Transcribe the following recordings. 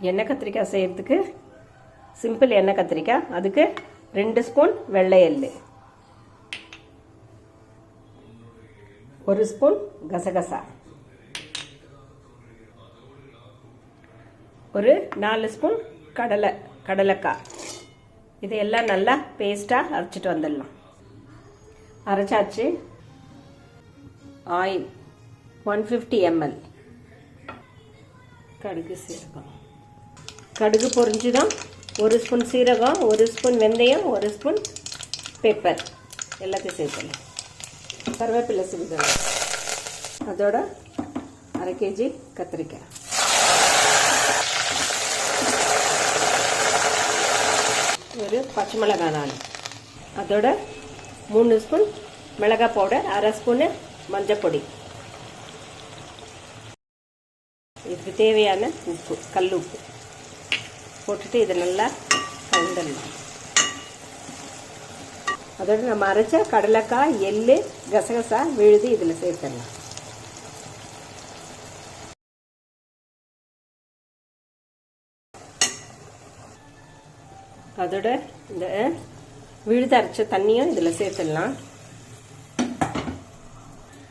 எண்ணெய் கத்திரிக்காய் செய்கிறதுக்கு சிம்பிள் எண்ணெய் கத்திரிக்காய். அதுக்கு 2 ஸ்பூன் வெள்ளை எள்ளு, 1 ஸ்பூன் கசகசா, ஒரு 4 ஸ்பூன் கடலைக்காய். இதையெல்லாம் நல்லா பேஸ்ட்டாக அரைச்சிட்டு வந்துடலாம். அரைச்சாச்சு. Oil 150 ml. கடுகு சீரகம். கடுகு பொரிஞ்சுதான் 1 ஸ்பூன் சீரகம், 1 ஸ்பூன் வெந்தயம், 1 ஸ்பூன் பெப்பர் எல்லாத்தையும் சேர்த்துக்கலாம். கருவேப்பிலை சிறிதளவு. அதோட 1/2 kg கத்திரிக்காய், ஒரு பச்சை மிளகாய் 4, அதோட 3 ஸ்பூன் மிளகாய் பவுடர், 1/2 ஸ்பூனு மஞ்சள் பொடி, இதுக்கு தேவையான உப்பு, கல் உப்பு போட்டுட்டு இதை நல்லா கலந்துடலாம். அதோட நம்ம அரைச்ச கடலைக்காய், எள்ளு, கசகசா விழுது இதில் சேர்த்துடலாம். அதோட இந்த விழுது அரைச்ச தண்ணியும் இதில் சேர்த்துடலாம்.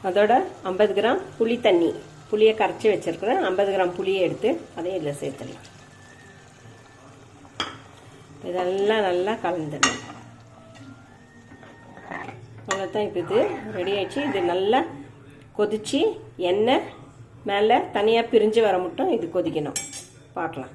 அதோட 50 கிராம் புளி தண்ணி, புளியை கரைச்சி வச்சிருக்கிறேன். 50 கிராம் புளியை எடுத்து அதையும் இதில் சேர்த்துடலாம். இதெல்லாம் நல்லா கலந்துடலாம். அவ்வளோதான். இப்போ இது ரெடி ஆயிடுச்சு. இது நல்லா கொதிச்சு எண்ணெய் மேலே தனியாக பிரிஞ்சு வர மட்டும் இது கொதிக்கணும். பார்க்கலாம்.